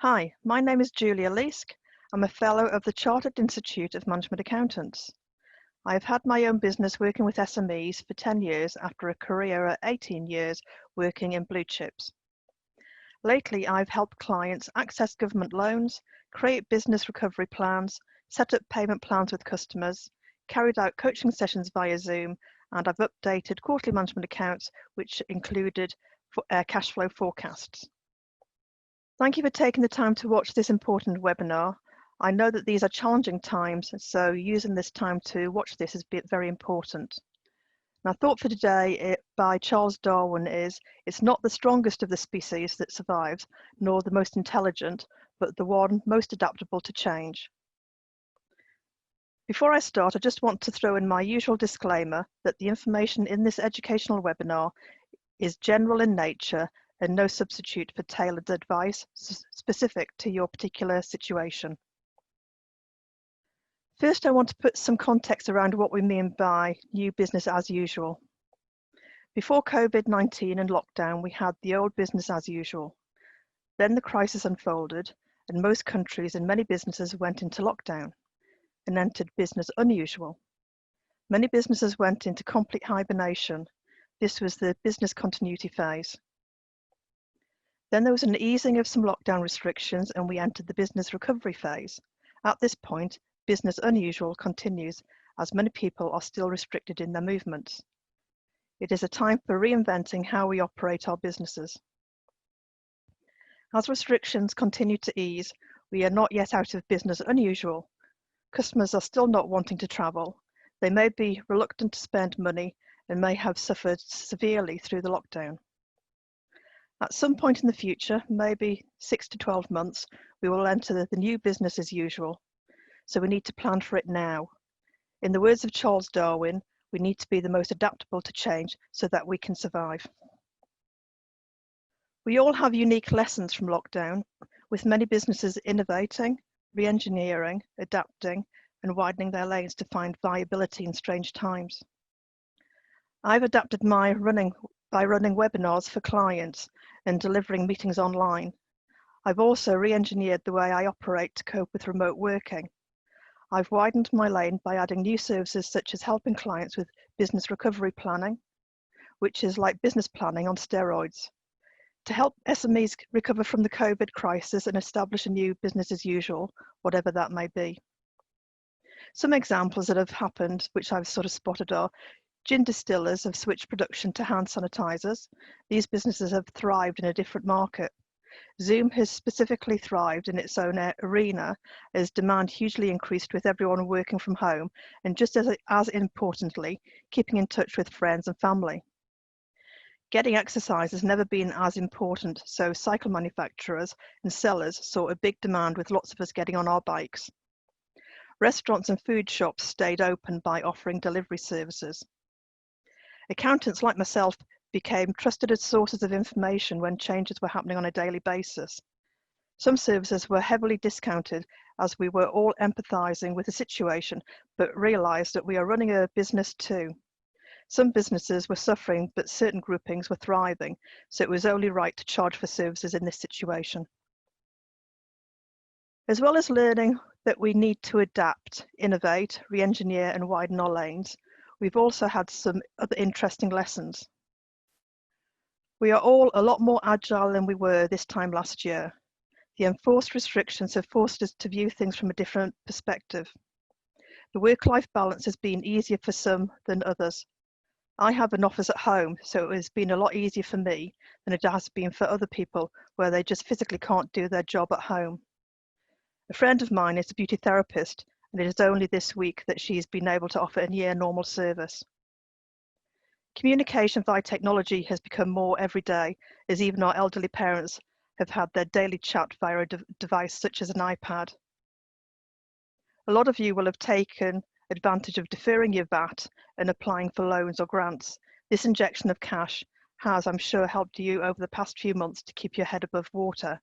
Hi, my name is Julia Leask. I'm a fellow of the Chartered Institute of Management Accountants. I have had my own business working with SMEs for 10 years after a career at 18 years working in blue chips. Lately, I've helped clients access government loans, create business recovery plans, set up payment plans with customers, carried out coaching sessions via Zoom, and I've updated quarterly management accounts, which included cash flow forecasts. Thank you for taking the time to watch this important webinar. I know that these are challenging times, so using this time to watch this is very important. My thought for today by Charles Darwin is, it's not the strongest of the species that survives, nor the most intelligent, but the one most adaptable to change. Before I start, I just want to throw in my usual disclaimer that the information in this educational webinar is general in nature and no substitute for tailored advice specific to your particular situation. First, I want to put some context around what we mean by new business as usual. Before COVID-19 and lockdown, we had the old business as usual. Then the crisis unfolded, and most countries and many businesses went into lockdown and entered business unusual. Many businesses went into complete hibernation. This was the business continuity phase. Then there was an easing of some lockdown restrictions and we entered the business recovery phase. At this point, business unusual continues as many people are still restricted in their movements. It is a time for reinventing how we operate our businesses. As restrictions continue to ease, we are not yet out of business unusual. Customers are still not wanting to travel. They may be reluctant to spend money and may have suffered severely through the lockdown. At some point in the future, maybe 6 to 12 months, we will enter the new business as usual. So we need to plan for it now. In the words of Charles Darwin, we need to be the most adaptable to change so that we can survive. We all have unique lessons from lockdown, with many businesses innovating, re-engineering, adapting, and widening their lanes to find viability in strange times. I've adapted my by running webinars for clients and delivering meetings online. I've also re-engineered the way I operate to cope with remote working. I've widened my lane by adding new services such as helping clients with business recovery planning, which is like business planning on steroids, to help SMEs recover from the COVID crisis and establish a new business as usual, whatever that may be. Some examples that have happened, which I've sort of spotted, are gin distillers have switched production to hand sanitizers. These businesses have thrived in a different market. Zoom has specifically thrived in its own arena as demand hugely increased with everyone working from home, and just as importantly, keeping in touch with friends and family. Getting exercise has never been as important, so cycle manufacturers and sellers saw a big demand with lots of us getting on our bikes. Restaurants and food shops stayed open by offering delivery services. Accountants like myself became trusted as sources of information when changes were happening on a daily basis. Some services were heavily discounted as we were all empathizing with the situation, but realized that we are running a business too. Some businesses were suffering, but certain groupings were thriving, so it was only right to charge for services in this situation. As well as learning that we need to adapt, innovate, re-engineer and widen our lanes, we've also had some other interesting lessons. We are all a lot more agile than we were this time last year. The enforced restrictions have forced us to view things from a different perspective. The work-life balance has been easier for some than others. I have an office at home, so it has been a lot easier for me than it has been for other people where they just physically can't do their job at home. A friend of mine is a beauty therapist, and it is only this week that she's been able to offer a near normal service. Communication via technology has become more every day, as even our elderly parents have had their daily chat via a device such as an iPad. A lot of you will have taken advantage of deferring your VAT and applying for loans or grants. This injection of cash has, I'm sure, helped you over the past few months to keep your head above water.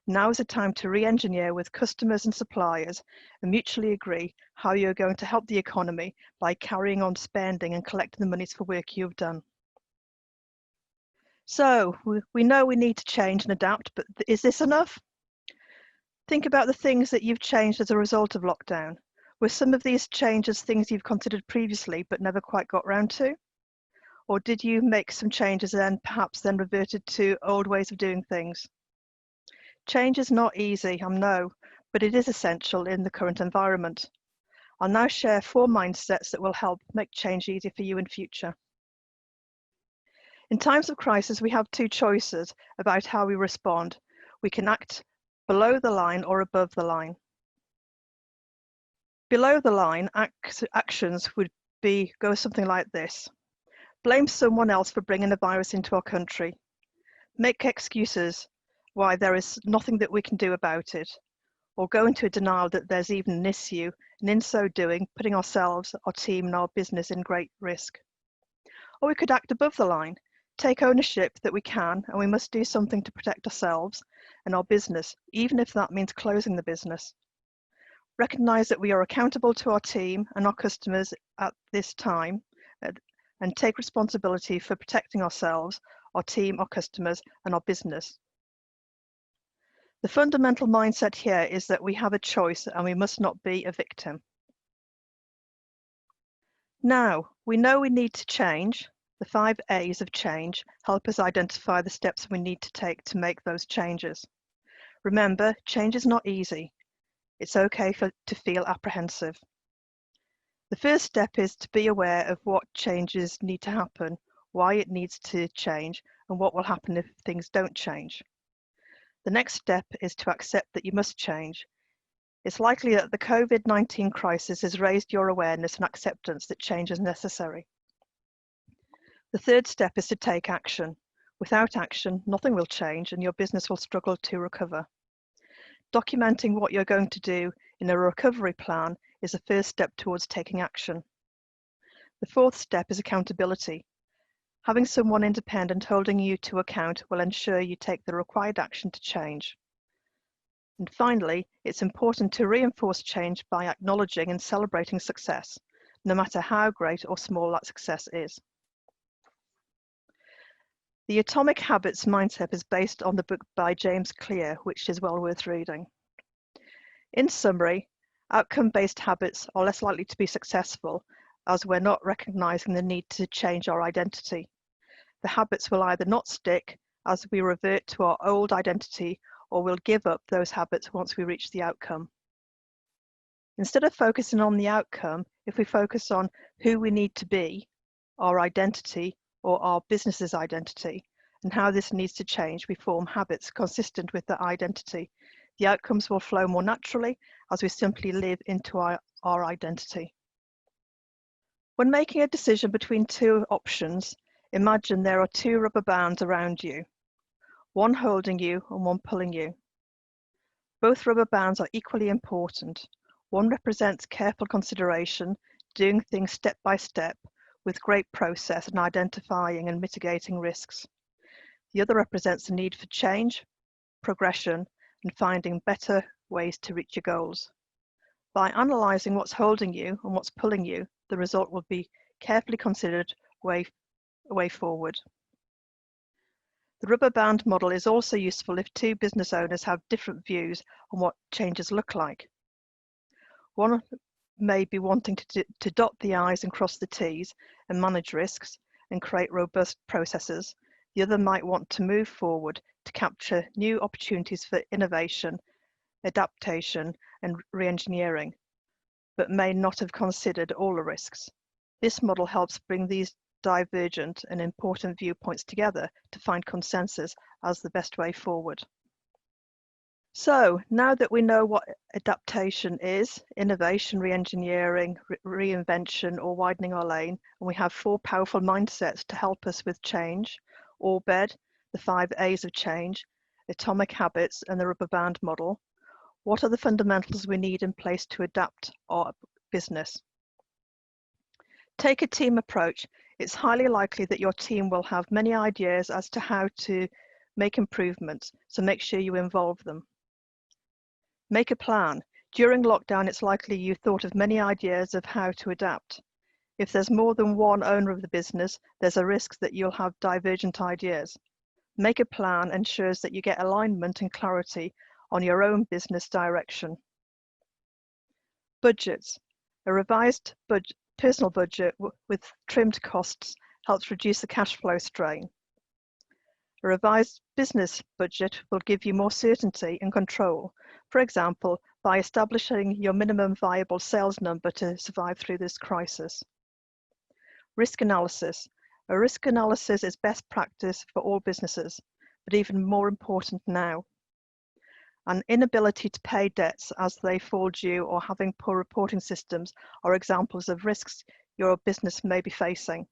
Now is the time to re-engineer with customers and suppliers and mutually agree how you're going to help the economy by carrying on spending and collecting the monies for work you've done. So we know we need to change and adapt, but is this enough? Think about the things that you've changed as a result of lockdown. Were some of these changes things you've considered previously but never quite got round to? Or did you make some changes and perhaps then reverted to old ways of doing things? Change is not easy, I know, but it is essential in the current environment. I'll now share 4 mindsets that will help make change easier for you in future. In times of crisis, we have 2 choices about how we respond. We can act below the line or above the line. Below the line, actions would go something like this. Blame someone else for bringing a virus into our country. Make excuses why there is nothing that we can do about it, or go into a denial that there's even an issue, and in so doing, putting ourselves, our team, and our business in great risk. Or we could act above the line, take ownership that we can and we must do something to protect ourselves and our business, even if that means closing the business. Recognize that we are accountable to our team and our customers at this time, and take responsibility for protecting ourselves, our team, our customers, and our business. The fundamental mindset here is that we have a choice and we must not be a victim. Now, we know we need to change. The 5 A's of change help us identify the steps we need to take to make those changes. Remember, change is not easy. It's okay to feel apprehensive. The first step is to be aware of what changes need to happen, why it needs to change, and what will happen if things don't change. The next step is to accept that you must change. It's likely that the COVID-19 crisis has raised your awareness and acceptance that change is necessary. The third step is to take action. Without action, nothing will change and your business will struggle to recover. Documenting what you're going to do in a recovery plan is the first step towards taking action. The fourth step is accountability. Having someone independent holding you to account will ensure you take the required action to change. And finally, it's important to reinforce change by acknowledging and celebrating success, no matter how great or small that success is. The Atomic Habits mindset is based on the book by James Clear, which is well worth reading. In summary, outcome-based habits are less likely to be successful as we're not recognizing the need to change our identity. The habits will either not stick as we revert to our old identity, or we'll give up those habits once we reach the outcome. Instead of focusing on the outcome, if we focus on who we need to be, our identity or our business's identity, and how this needs to change, we form habits consistent with that identity. The outcomes will flow more naturally as we simply live into our identity. When making a decision between 2 options, imagine there are 2 rubber bands around you, one holding you and one pulling you. Both rubber bands are equally important. One represents careful consideration, doing things step by step with great process and identifying and mitigating risks. The other represents the need for change, progression, and finding better ways to reach your goals. By analysing what's holding you and what's pulling you, the result will be carefully considered way forward. The rubber band model is also useful if 2 business owners have different views on what changes look like. One may be wanting to dot the I's and cross the T's and manage risks and create robust processes. The other might want to move forward to capture new opportunities for innovation, adaptation, and re-engineering, but may not have considered all the risks. This model helps bring these divergent and important viewpoints together to find consensus as the best way forward. So now that we know what adaptation is, innovation, re-engineering, reinvention, or widening our lane, and we have 4 powerful mindsets to help us with change: Orbed, the 5 A's of change, Atomic Habits, and the rubber band model. What are the fundamentals we need in place to adapt our business? Take a team approach. It's highly likely that your team will have many ideas as to how to make improvements, so make sure you involve them. Make a plan. During lockdown, it's likely you thought of many ideas of how to adapt. If there's more than one owner of the business, there's a risk that you'll have divergent ideas. Make a plan ensures that you get alignment and clarity on your own business direction. Budgets. A revised personal budget with trimmed costs helps reduce the cash flow strain. A revised business budget will give you more certainty and control, for example, by establishing your minimum viable sales number to survive through this crisis. Risk analysis. A risk analysis is best practice for all businesses, but even more important now. An inability to pay debts as they fall due or having poor reporting systems are examples of risks your business may be facing.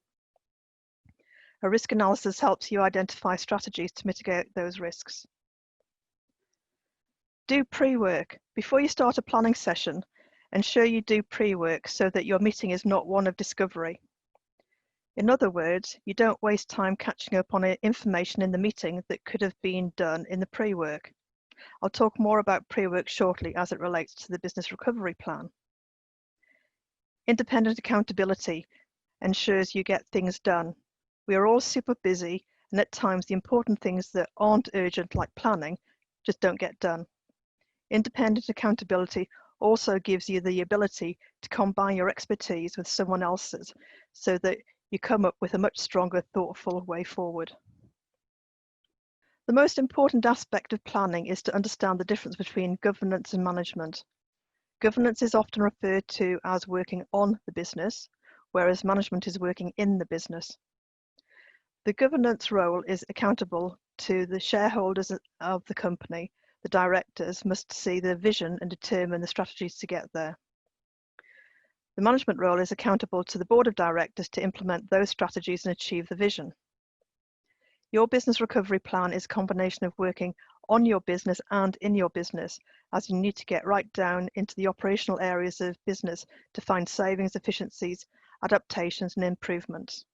A risk analysis helps you identify strategies to mitigate those risks. Do pre-work. Before you start a planning session, ensure you do pre-work so that your meeting is not one of discovery. In other words, you don't waste time catching up on information in the meeting that could have been done in the pre-work. I'll talk more about pre-work shortly as it relates to the business recovery plan. Independent accountability ensures you get things done. We are all super busy, and at times the important things that aren't urgent, like planning, just don't get done. Independent accountability also gives you the ability to combine your expertise with someone else's so that you come up with a much stronger, thoughtful way forward. The most important aspect of planning is to understand the difference between governance and management. Governance is often referred to as working on the business, whereas management is working in the business. The governance role is accountable to the shareholders of the company. The directors must see the vision and determine the strategies to get there. The management role is accountable to the board of directors to implement those strategies and achieve the vision. Your business recovery plan is a combination of working on your business and in your business, as you need to get right down into the operational areas of business to find savings, efficiencies, adaptations, and improvements.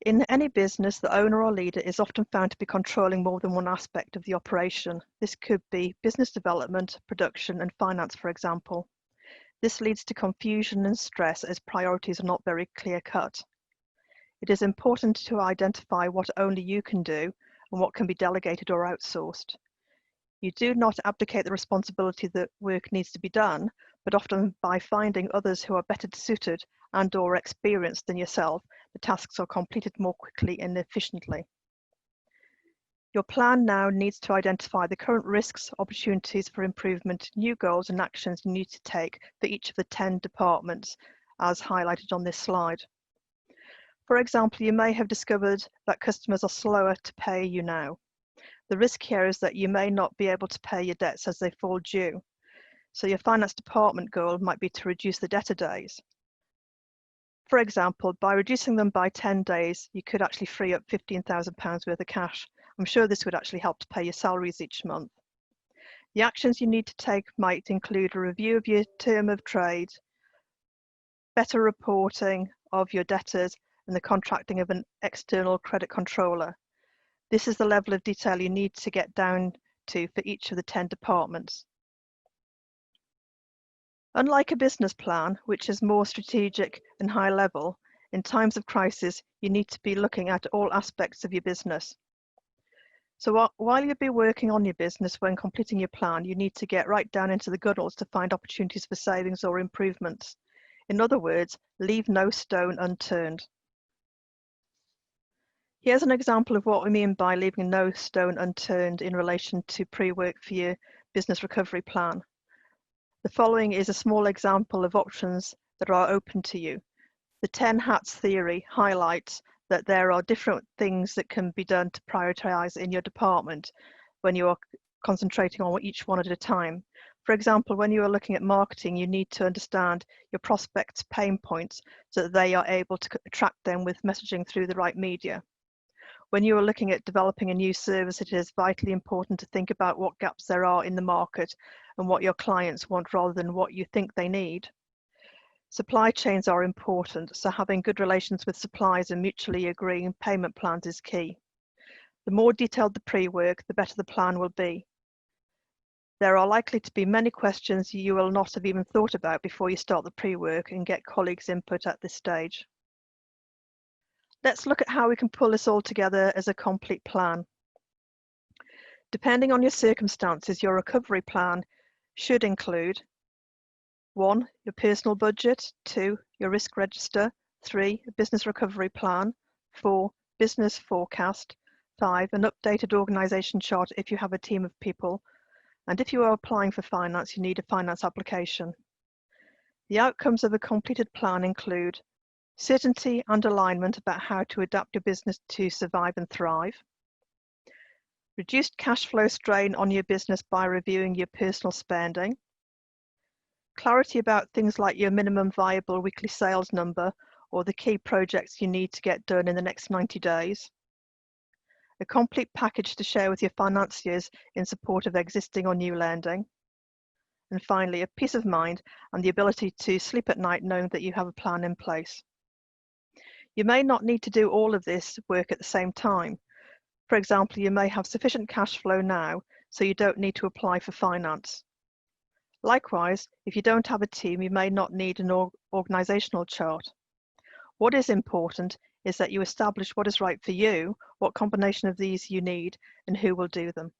In any business, the owner or leader is often found to be controlling more than one aspect of the operation. This could be business development, production, and finance, for example. This leads to confusion and stress as priorities are not very clear-cut. It is important to identify what only you can do and what can be delegated or outsourced. You do not abdicate the responsibility that work needs to be done, but often by finding others who are better suited and/or experienced than yourself, the tasks are completed more quickly and efficiently. Your plan now needs to identify the current risks, opportunities for improvement, new goals and actions you need to take for each of the 10 departments, as highlighted on this slide. For example, you may have discovered that customers are slower to pay you now. The risk here is that you may not be able to pay your debts as they fall due. So your finance department goal might be to reduce the debtor days. For example, by reducing them by 10 days, you could actually free up £15,000 worth of cash. I'm sure this would actually help to pay your salaries each month. The actions you need to take might include a review of your term of trade, better reporting of your debtors, and the contracting of an external credit controller. This is the level of detail you need to get down to for each of the 10 departments. Unlike a business plan, which is more strategic and high level, in times of crisis, you need to be looking at all aspects of your business. So while you'll be working on your business when completing your plan, you need to get right down into the gunnels to find opportunities for savings or improvements. In other words, leave no stone unturned. Here's an example of what we mean by leaving no stone unturned in relation to pre-work for your business recovery plan. The following is a small example of options that are open to you. The 10 hats theory highlights that there are different things that can be done to prioritize in your department when you are concentrating on each one at a time. For example, when you are looking at marketing, you need to understand your prospects' pain points so that they are able to attract them with messaging through the right media. When you are looking at developing a new service, it is vitally important to think about what gaps there are in the market and what your clients want rather than what you think they need. Supply chains are important, so having good relations with suppliers and mutually agreeing payment plans is key. The more detailed the pre-work, the better the plan will be. There are likely to be many questions you will not have even thought about before you start the pre-work and get colleagues' input at this stage. Let's look at how we can pull this all together as a complete plan. Depending on your circumstances, your recovery plan should include 1. Your personal budget, 2. Your risk register, 3. A business recovery plan, 4. Business forecast, 5. An updated organisation chart if you have a team of people, and if you are applying for finance, you need a finance application. The outcomes of a completed plan include certainty and alignment about how to adapt your business to survive and thrive, reduced cash flow strain on your business by reviewing your personal spending, clarity about things like your minimum viable weekly sales number or the key projects you need to get done in the next 90 days, a complete package to share with your financiers in support of existing or new lending, and finally, a peace of mind and the ability to sleep at night knowing that you have a plan in place. You may not need to do all of this work at the same time. For example, you may have sufficient cash flow now, so you don't need to apply for finance. Likewise, if you don't have a team, you may not need an organizational chart. What is important is that you establish what is right for you, what combination of these you need, and who will do them.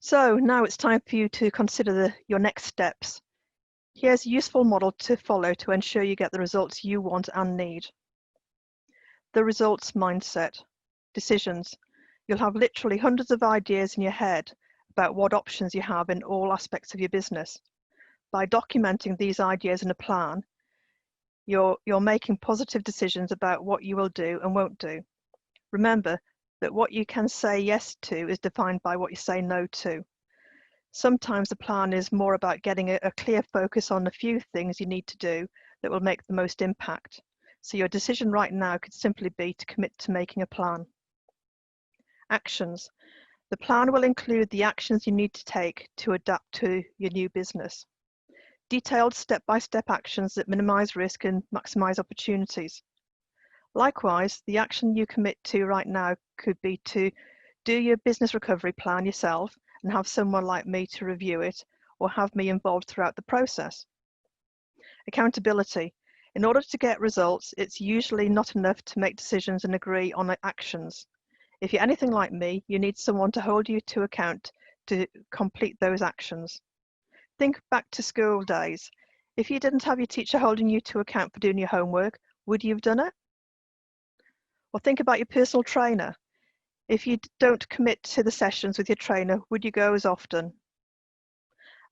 So now it's time for you to consider your next steps. Here's a useful model to follow to ensure you get the results you want and need. The results mindset. Decisions. You'll have literally hundreds of ideas in your head about what options you have in all aspects of your business. By documenting these ideas in a plan, you're making positive decisions about what you will do and won't do. Remember that what you can say yes to is defined by what you say no to. Sometimes the plan is more about getting a clear focus on a few things you need to do that will make the most impact. So your decision right now could simply be to commit to making a plan. Actions. The plan will include the actions you need to take to adapt to your new business. Detailed step-by-step actions that minimize risk and maximize opportunities. Likewise, the action you commit to right now could be to do your business recovery plan yourself and have someone like me to review it, or have me involved throughout the process. Accountability. In order to get results, it's usually not enough to make decisions and agree on actions. If you're anything like me, you need someone to hold you to account to complete those actions. Think back to school days. If you didn't have your teacher holding you to account for doing your homework, would you have done it? Or think about your personal trainer. If you don't commit to the sessions with your trainer, would you go as often?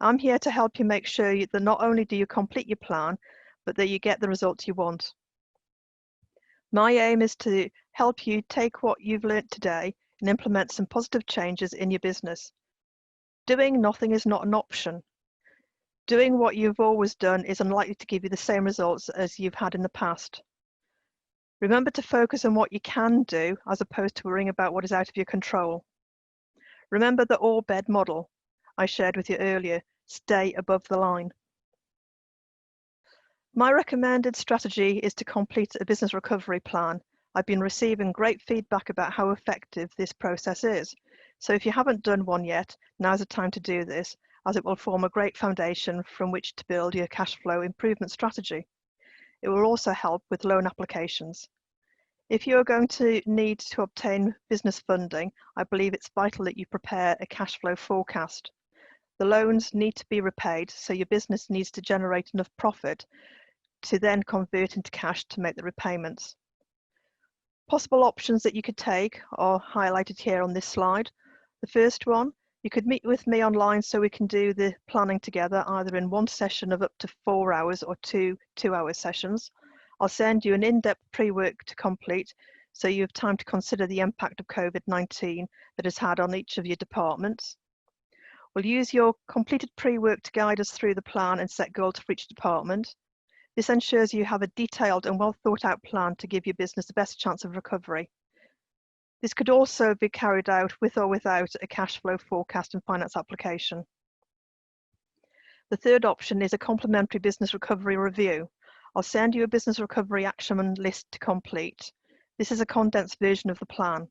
I'm here to help you make sure that not only do you complete your plan, but that you get the results you want. My aim is to help you take what you've learned today and implement some positive changes in your business. Doing nothing is not an option. Doing what you've always done is unlikely to give you the same results as you've had in the past. Remember to focus on what you can do as opposed to worrying about what is out of your control. Remember the all-bed model I shared with you earlier. Stay above the line. My recommended strategy is to complete a business recovery plan. I've been receiving great feedback about how effective this process is. So if you haven't done one yet, now's the time to do this, as it will form a great foundation from which to build your cash flow improvement strategy. It will also help with loan applications. If you are going to need to obtain business funding, I believe it's vital that you prepare a cash flow forecast. The loans need to be repaid, so your business needs to generate enough profit to then convert into cash to make the repayments. Possible options that you could take are highlighted here on this slide. The first one, you could meet with me online so we can do the planning together, either in one session of up to 4 hours or two 2-hour sessions. I'll send you an in-depth pre-work to complete so you have time to consider the impact of COVID-19 that has had on each of your departments. We'll use your completed pre-work to guide us through the plan and set goals for each department. This ensures you have a detailed and well thought out plan to give your business the best chance of recovery. This could also be carried out with or without a cash flow forecast and finance application. The third option is a complementary business recovery review. I'll send you a business recovery action list to complete. This is a condensed version of the plan.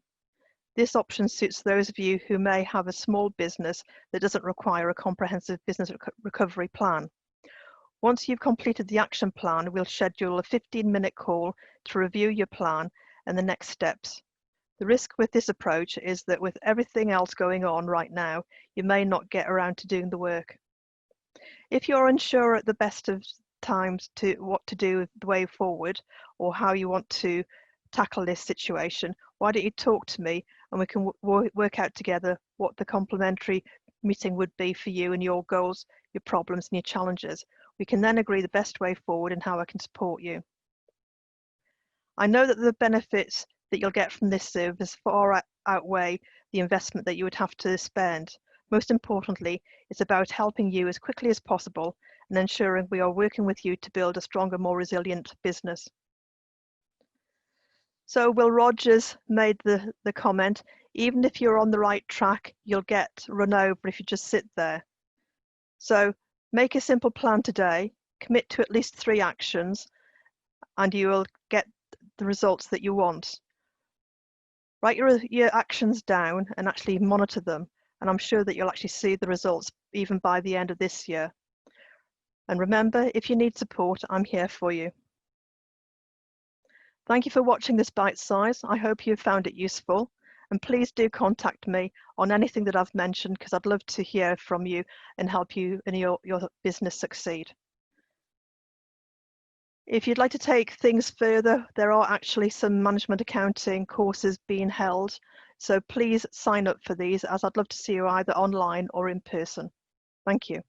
This option suits those of you who may have a small business that doesn't require a comprehensive business recovery plan. Once you've completed the action plan, we'll schedule a 15-minute call to review your plan and the next steps. The risk with this approach is that with everything else going on right now, you may not get around to doing the work. If you're unsure at the best of times to what to do the way forward or how you want to tackle this situation, why don't you talk to me and we can work out together what the complementary meeting would be for you and your goals, your problems and your challenges. We can then agree the best way forward and how I can support you. I know that the benefits that you'll get from this service far outweigh the investment that you would have to spend. Most importantly, it's about helping you as quickly as possible and ensuring we are working with you to build a stronger, more resilient business. So Will Rogers made the comment, even if you're on the right track, you'll get run over if you just sit there. So make a simple plan today, commit to at least 3 actions, and you will get the results that you want. Write your actions down and actually monitor them, and I'm sure that you'll actually see the results even by the end of this year. And remember, if you need support, I'm here for you. Thank you for watching this bite size. I hope you found it useful, and please do contact me on anything that I've mentioned because I'd love to hear from you and help you in your business succeed. If you'd like to take things further, there are actually some management accounting courses being held. So please sign up for these, as I'd love to see you either online or in person. Thank you.